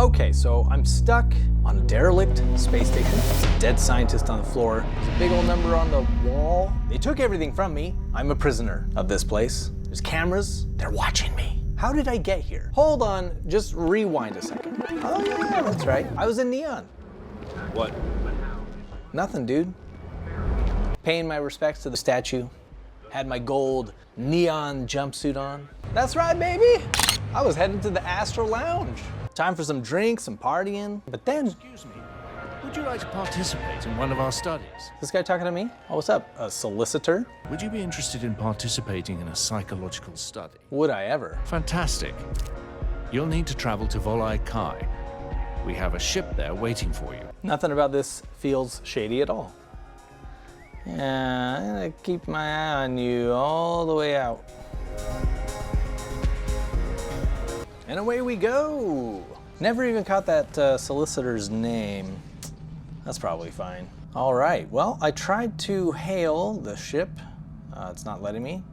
Okay, so I'm stuck on a derelict space station. There's a dead scientist on the floor. There's a big old number on the wall. They took everything from me. I'm a prisoner of this place. There's cameras. They're watching me. How did I get here? Hold on, just rewind a second. Oh yeah, that's right. I was in Neon. What? Nothing, dude. Paying my respects to the statue. Had my gold neon jumpsuit on. That's right, baby. I was headed to the Astro Lounge. Time for some drinks, some partying. But then, Excuse me. Would you like to participate in one of our studies? this guy talking to me? Oh, what's up? A solicitor? Would you be interested in participating in a psychological study? Would I ever? Fantastic. You'll need to travel to Volai Kai. We have a ship there waiting for you. Nothing about this feels shady at all. Yeah, I'm gonna keep my eye on you all the way out. And away we go. Never even caught that solicitor's name. That's probably fine. All right, well, I tried to hail the ship. It's not letting me.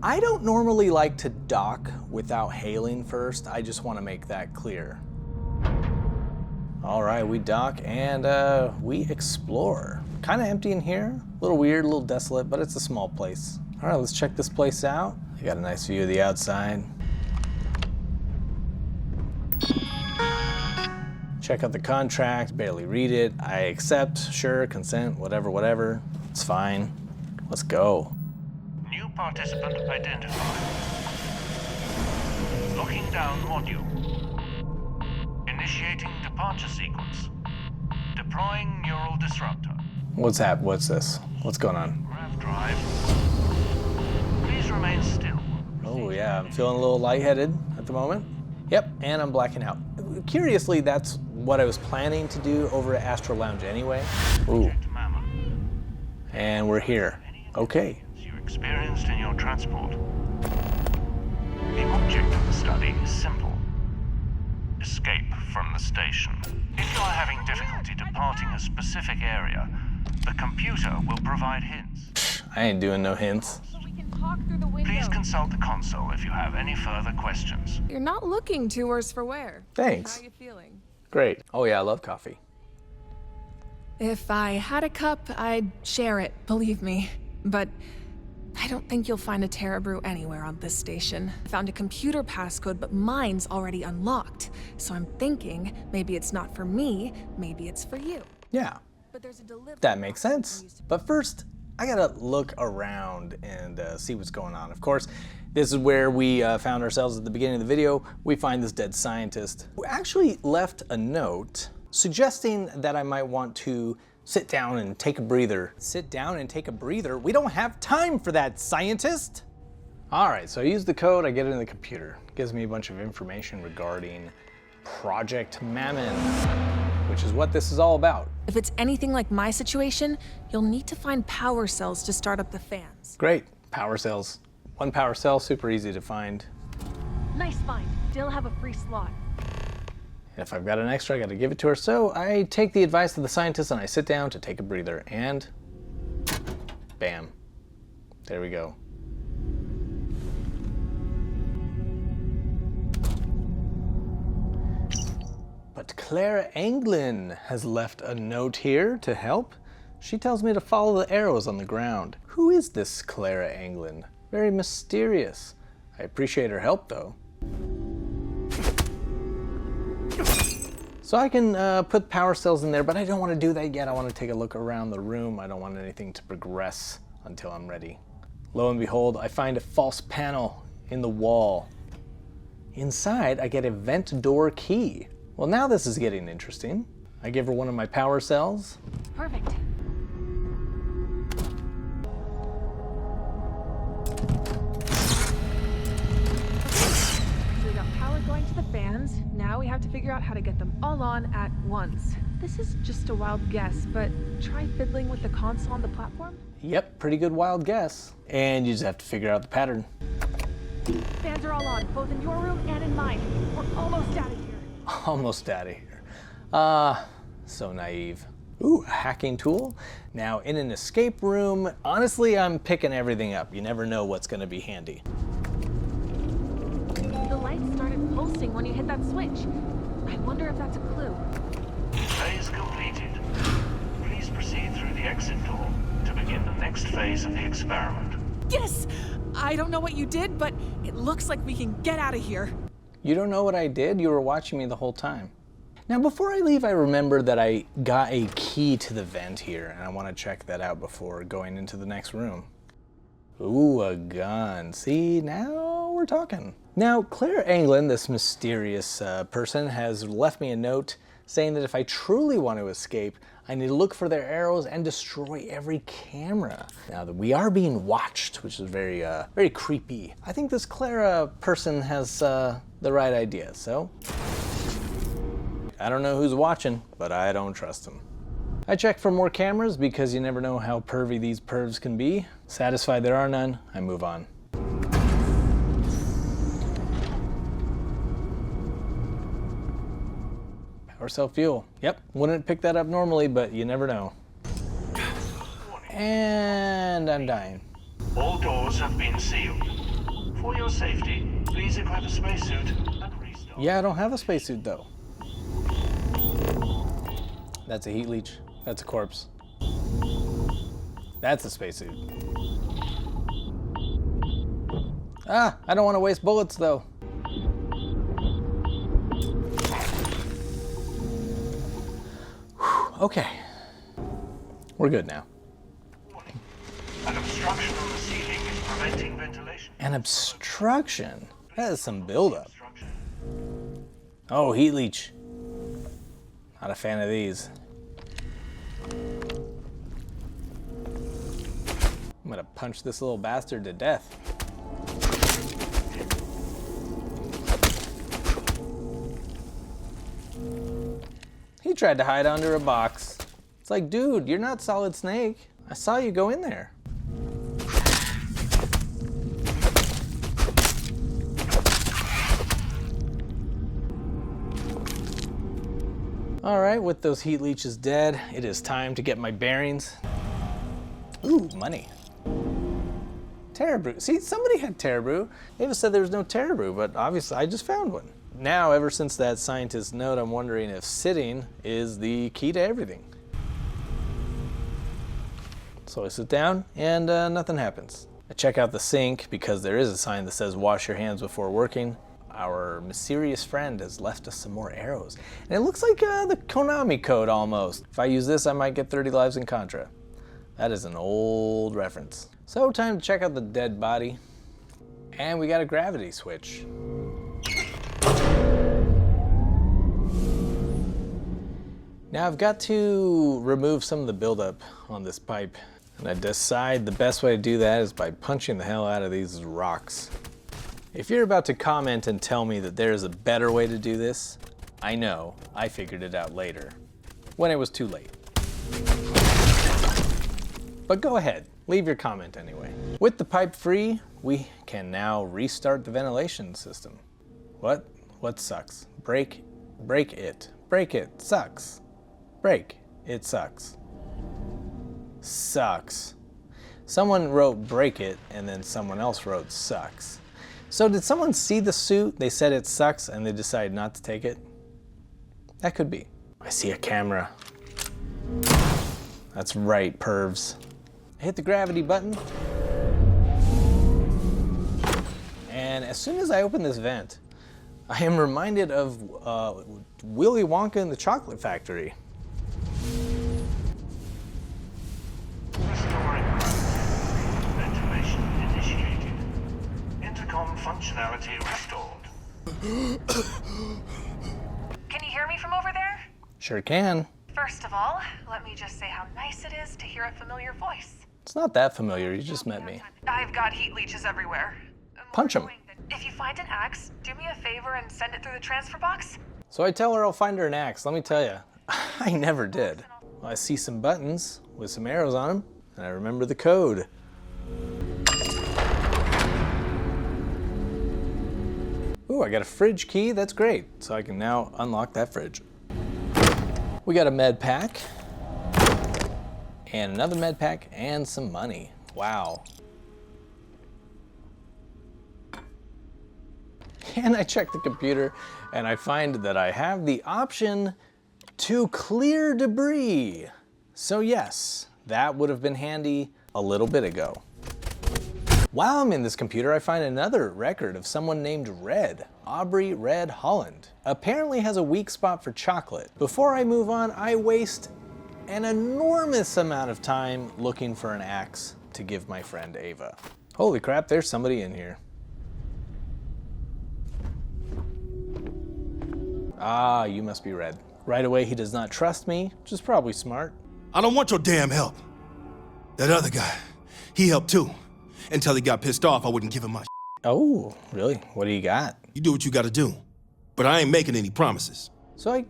I don't normally like to dock without hailing first. I just want to make that clear. All right, we dock and we explore. Kind of empty in here, a little weird, a little desolate, but it's a small place. All right, let's check this place out. You got a nice view of the outside. Check out the contract, barely read it. I accept, sure, consent, whatever. It's fine. Let's go. New participant identified. Locking down module. Initiating departure sequence. Deploying neural disruptor. What's this? What's going on? Grav drive. Please remain still. Oh yeah, I'm feeling a little lightheaded at the moment. Yep, and I'm blacking out. Curiously, that's what I was planning to do over at Astro Lounge anyway. Ooh, Mammoth. and we're here. Okay. You experienced in your transport. The object of the study is simple. Escape from the station. If you are having difficulty departing a specific area, the computer will provide hints. I ain't doing no hints. So we can talk through the window. Please consult the console if you have any further questions. You're not looking too worse for wear. Thanks. How you feeling? Great. Oh yeah, I love coffee. If I had a cup, I'd share it, believe me. But I don't think you'll find a Terra Brew anywhere on this station. I found a computer passcode, but mine's already unlocked. So I'm thinking maybe it's not for me, maybe it's for you. Yeah, But there's a delivery. that makes sense. But first, I gotta look around and see what's going on. Of course, this is where we found ourselves at the beginning of the video. We find this dead scientist who actually left a note suggesting that I might want to sit down and take a breather. Sit down and take a breather? We don't have time for that, scientist! All right, so I use the code, I get it in the computer. It gives me a bunch of information regarding Project Mammon, which is what this is all about. If it's anything like my situation, you'll need to find power cells to start up the fans. Great, power cells. One power cell, super easy to find. Nice find. Still have a free slot. And if I've got an extra, I gotta give it to her. So I take the advice of the scientist and I sit down to take a breather and bam, there we go. But Clara Anglin has left a note here to help. She tells me to follow the arrows on the ground. Who is this Clara Anglin? Very mysterious. I appreciate her help though. So I can put power cells in there, but I don't want to do that yet. I want to take a look around the room. I don't want anything to progress until I'm ready. Lo and behold, I find a false panel in the wall. Inside, I get a vent door key. Well, now this is getting interesting. I give her one of my power cells. Perfect. So we got power going to the fans. Now we have to figure out how to get them all on at once. This is just a wild guess, but try fiddling with the console on the platform. Yep, pretty good wild guess. And you just have to figure out the pattern. Fans are all on, both in your room and in mine. We're almost out of here. Almost out of here. So naive. Ooh, a hacking tool. Now in an escape room, honestly, I'm picking everything up. You never know what's gonna be handy. The lights started pulsing pulsing when you hit that switch. I wonder if that's a clue. Phase completed. Please proceed through the exit door to begin the next phase of the experiment. Yes! I don't know what you did, but it looks like we can get out of here. You don't know what I did? You were watching me the whole time. Now, before I leave, I remember that I got a key to the vent here, and I want to check that out before going into the next room. Ooh, a gun. See, now we're talking. Now, Claire Anglin, this mysterious person, has left me a note saying that if I truly want to escape, I need to look for their arrows and destroy every camera. Now that we are being watched, which is very, very creepy. I think this Clara person has the right idea, so. I don't know who's watching, but I don't trust them. I check for more cameras because you never know how pervy these pervs can be. Satisfied there are none, I move on. Power cell fuel. Yep, wouldn't pick that up normally, but you never know. And I'm dying. All doors have been sealed. For your safety, please equip a spacesuit and restart. Yeah, I don't have a spacesuit though. That's a heat leech. That's a corpse. That's a spacesuit. Ah, I don't want to waste bullets though. Whew, okay. We're good now. An obstruction on the ceiling is preventing ventilation. An obstruction? That is some buildup. Oh, heat leech. Not a fan of these. I'm gonna punch this little bastard to death. He tried to hide under a box. It's like, dude, you're not Solid Snake. I saw you go in there. All right, with those heat leeches dead, it is time to get my bearings. Ooh, money. Terrabrew. See, somebody had Terrabrew. Ava said there was no Terrabrew, but obviously I just found one. Now, ever since that scientist note, I'm wondering if sitting is the key to everything. So I sit down and nothing happens. I check out the sink because there is a sign that says wash your hands before working. Our mysterious friend has left us some more arrows. And it looks like the Konami code almost. If I use this, I might get 30 lives in Contra. That is an old reference. So time to check out the dead body. And we got a gravity switch. Now I've got to remove some of the buildup on this pipe. And I decide the best way to do that is by punching the hell out of these rocks. If you're about to comment and tell me that there is a better way to do this, I know, I figured it out later, when it was too late. But go ahead, leave your comment anyway. With the pipe free, we can now restart the ventilation system. What? What sucks? Break it. Break it, sucks. Break, it sucks. Sucks. Someone wrote break it and then someone else wrote sucks. So did someone see the suit, they said it sucks, and they decided not to take it? That could be. I see a camera. That's right, pervs. I hit the gravity button. And as soon as I open this vent, I am reminded of Willy Wonka and the Chocolate Factory. Restoring ventilation initiated. Intercom functionality restored. Can you hear me from over there? Sure can. First of all, let me just say how nice it is to hear a familiar voice. It's not that familiar, you just met me. I've got heat leeches everywhere. Punch 'em. If you find an axe, do me a favor and send it through the transfer box. So I tell her I'll find her an axe. Let me tell you, I never did. Well, I see some buttons with some arrows on them, and I remember the code. Ooh, I got a fridge key, that's great. So I can now unlock that fridge. We got a med pack, and another med pack, and some money. Wow. And I check the computer and I find that I have the option to clear debris. So yes, that would have been handy a little bit ago. While I'm in this computer, I find another record of someone named Red, Aubrey Red Holland. Apparently has a weak spot for chocolate. Before I move on, I waste an enormous amount of time looking for an axe to give my friend Ava. Holy crap, there's somebody in here. Ah, you must be Red. Right away, he does not trust me, which is probably smart. I don't want your damn help. That other guy, he helped too. Until he got pissed off, I wouldn't give him my Oh, really? What do you got? You do what you gotta do. But I ain't making any promises. So I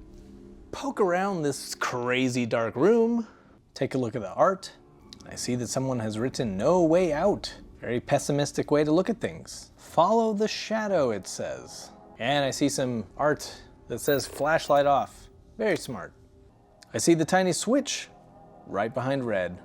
poke around this crazy dark room, take a look at the art. I see that someone has written "No way out." Very pessimistic way to look at things. Follow the shadow, it says. And I see some art that says flashlight off. Very smart. I see the tiny switch right behind Red.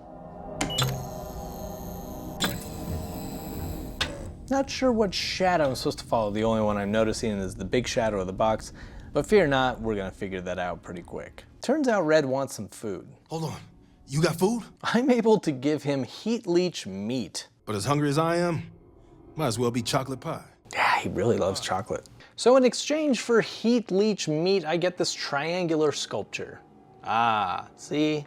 Not sure what shadow I'm supposed to follow. The only one I'm noticing is the big shadow of the box, but fear not, we're gonna figure that out pretty quick. Turns out Red wants some food. Hold on, you got food? I'm able to give him heat leech meat. But as hungry as I am, might as well be chocolate pie. Yeah, he really loves chocolate. So in exchange for heat leech meat, I get this triangular sculpture. Ah, see?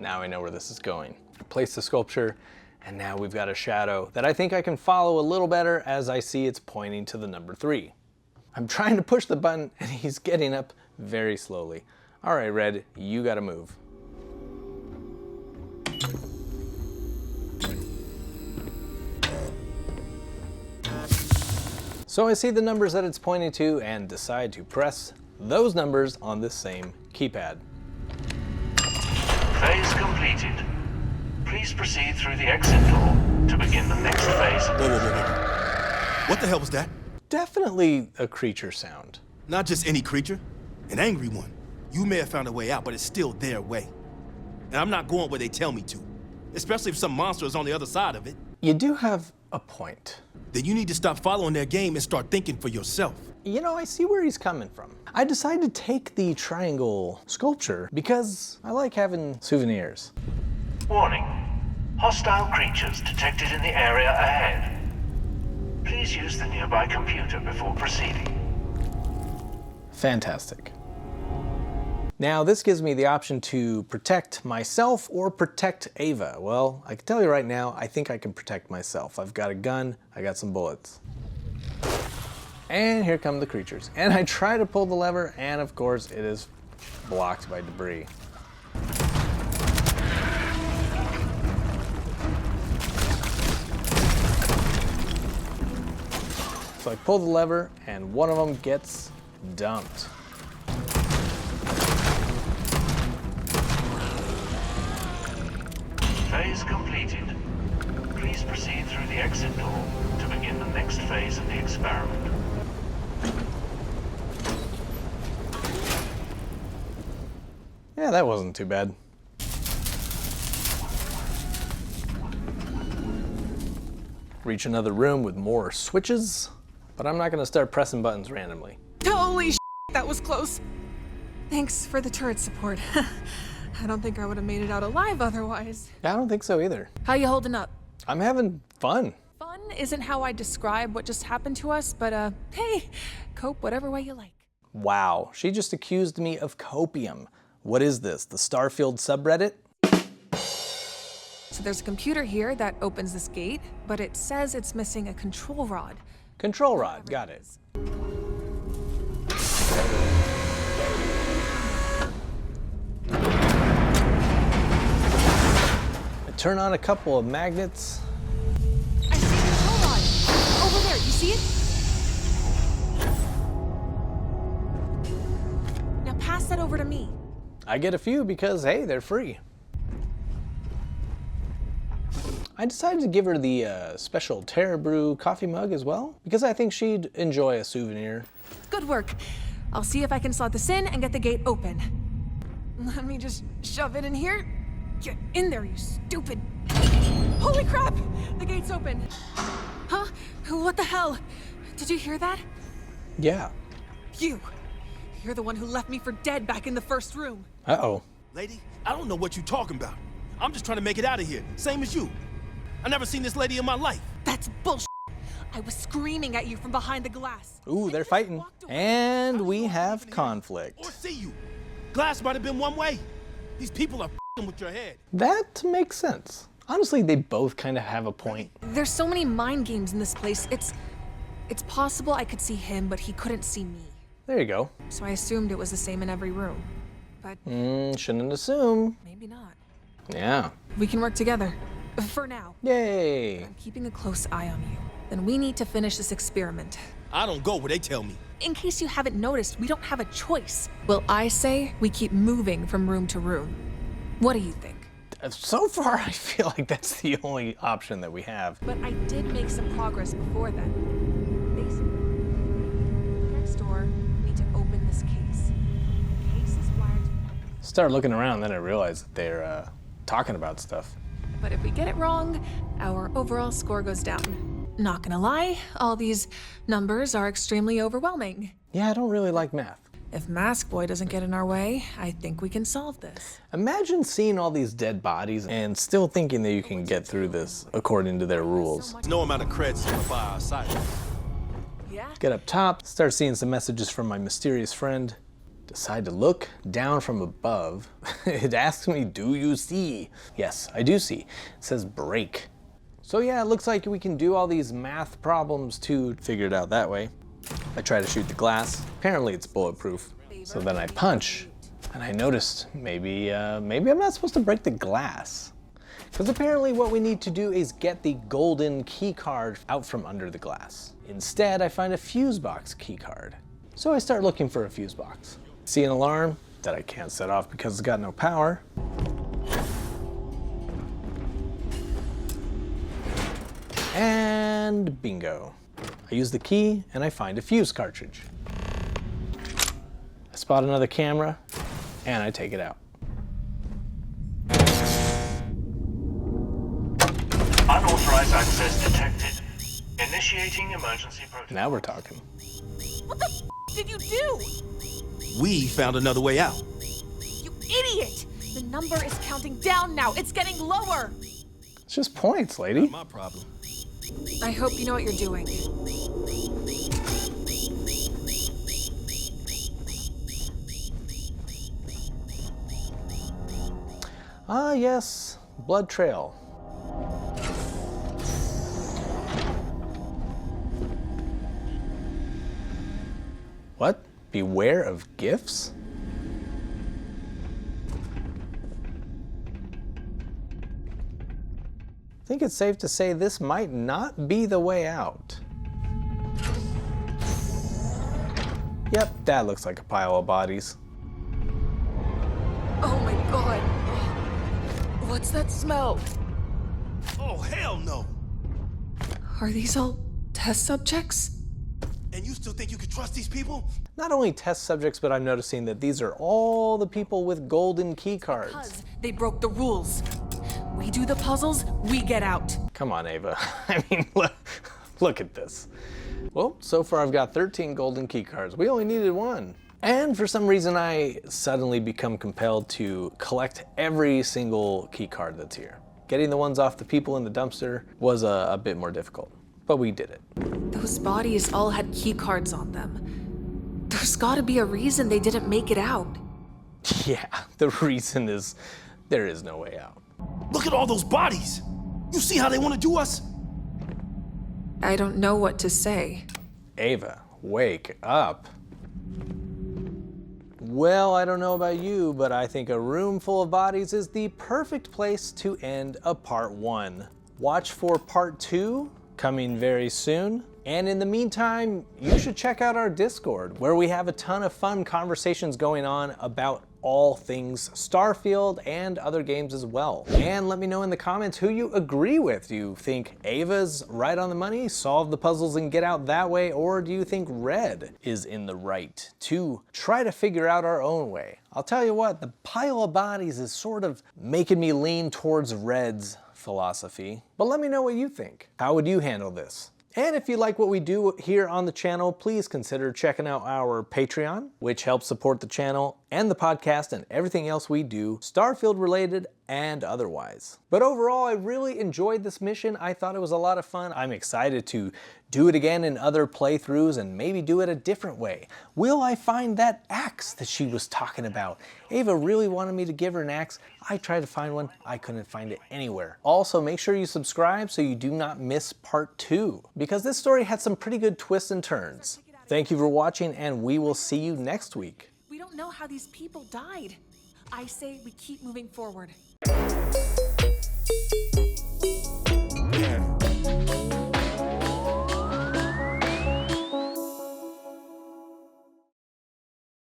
Now I know where this is going. I place the sculpture, and now we've got a shadow that I think I can follow a little better as I see it's pointing to the number 3. I'm trying to push the button and he's getting up very slowly. All right, Red, you gotta move. So I see the numbers that it's pointing to and decide to press those numbers on this same keypad. Phase completed. Please proceed through the exit door to begin the next phase. Whoa. What the hell was that? Definitely a creature sound. Not just any creature, an angry one. You may have found a way out, but it's still their way. And I'm not going where they tell me to, especially if some monster is on the other side of it. You do have a point. Then you need to stop following their game and start thinking for yourself. You know, I see where he's coming from. I decided to take the triangle sculpture because I like having souvenirs. Warning. Hostile creatures detected in the area ahead. Please use the nearby computer before proceeding. Fantastic. Now, this gives me the option to protect myself or protect Ava. Well, I can tell you right now, I think I can protect myself. I've got a gun, I got some bullets. And here come the creatures. And I try to pull the lever, and of course, it is blocked by debris. So I pull the lever, and one of them gets dumped. Phase completed. Please proceed through the exit door to begin the next phase of the experiment. Yeah, that wasn't too bad. Reach another room with more switches, but I'm not gonna start pressing buttons randomly. Holy shit, that was close. Thanks for the turret support. I don't think I would have made it out alive otherwise. I don't think so either. How you holding up? I'm having fun. Fun isn't how I describe what just happened to us, but hey, cope whatever way you like. Wow, she just accused me of copium. What is this, the Starfield subreddit? So there's a computer here that opens this gate, but it says it's missing a control rod. Control rod, got it. I turn on a couple of magnets. I see a control rod! Over there, you see it? Now pass that over to me. I get a few because, hey, they're free. I decided to give her the special Terra Brew coffee mug as well, because I think she'd enjoy a souvenir. Good work. I'll see if I can slot this in and get the gate open. Let me just shove it in here. Get in there, you stupid. Holy crap! The gate's open. Huh? What the hell? Did you hear that? Yeah. You're the one who left me for dead back in the first room. Uh-oh. Lady, I don't know what you're talking about. I'm just trying to make it out of here, same as you. I never seen this lady in my life. That's bullshit. I was screaming at you from behind the glass. Ooh, they're fighting. And we have conflict. Or see you. Glass might have been one way. These people are f***ing with your head. That makes sense. Honestly, they both kind of have a point. There's so many mind games in this place. It's possible I could see him, but he couldn't see me. There you go. So I assumed it was the same in every room. But Shouldn't assume. maybe not. Yeah. We can work together. For now. Yay. I'm keeping a close eye on you. Then we need to finish this experiment. I don't go where they tell me. In case you haven't noticed, we don't have a choice. Well, I say we keep moving from room to room. What do you think? So far, I feel like that's the only option that we have. But I did make some progress before then. Basically, next door, we need to open this case. The case is wired to... Start looking around, then I realized that they're talking about stuff. But if we get it wrong, our overall score goes down. Not gonna lie, all these numbers are extremely overwhelming. Yeah, I don't really like math. If Mask Boy doesn't get in our way, I think we can solve this. Imagine seeing all these dead bodies and still thinking that you can get through this according to their rules. No amount of credits by our side. Yeah? Get up top, start seeing some messages from my mysterious friend. Decide to look down from above. It asks me, do you see? Yes, I do see. It says break. So yeah, it looks like we can do all these math problems too. Figure it out that way. I try to shoot the glass. Apparently it's bulletproof. So then I punch, and I noticed maybe I'm not supposed to break the glass. Because apparently what we need to do is get the golden key card out from under the glass. Instead, I find a fuse box key card. So I start looking for a fuse box. See an alarm that I can't set off because it's got no power. And bingo. I use the key and I find a fuse cartridge. I spot another camera and I take it out. Unauthorized access detected. Initiating emergency protocol. Now we're talking. What the did you do? We found another way out. You idiot! The number is counting down now. It's getting lower. It's just points, lady. Not my problem. I hope you know what you're doing. Ah, yes, blood trail. What? Beware of gifts? I think it's safe to say this might not be the way out. Yep, that looks like a pile of bodies. Oh my god. What's that smell? Oh, hell no. Are these all test subjects? And you still think you can trust these people? Not only test subjects, but I'm noticing that these are all the people with golden key cards. Because they broke the rules. We do the puzzles, we get out. Come on, Ava. I mean, look at this. Well, so far I've got 13 golden key cards. We only needed one. And for some reason, I suddenly become compelled to collect every single key card that's here. Getting the ones off the people in the dumpster was a bit more difficult, but we did it. Those bodies all had key cards on them. There's gotta be a reason they didn't make it out. Yeah, the reason is there is no way out. Look at all those bodies. You see how they want to do us? I don't know what to say. Ava, wake up. Well, I don't know about you, but I think a room full of bodies is the perfect place to end a part 1. Watch for part 2, coming very soon. And in the meantime, you should check out our Discord, where we have a ton of fun conversations going on about all things Starfield and other games as well. And let me know in the comments who you agree with. Do you think Ava's right on the money, solve the puzzles and get out that way, or do you think Red is in the right to try to figure out our own way? I'll tell you what, the pile of bodies is sort of making me lean towards Red's philosophy, but let me know what you think. How would you handle this? And if you like what we do here on the channel, please consider checking out our Patreon, which helps support the channel and the podcast and everything else we do, Starfield related and otherwise. But overall, I really enjoyed this mission. I thought it was a lot of fun. I'm excited to do it again in other playthroughs and maybe do it a different way. Will I find that axe that she was talking about? Ava really wanted me to give her an axe. I tried to find one. I couldn't find it anywhere. Also, make sure you subscribe so you do not miss part 2, because this story had some pretty good twists and turns. Thank you for watching, and we will see you next week. We don't know how these people died. I say we keep moving forward. Yeah.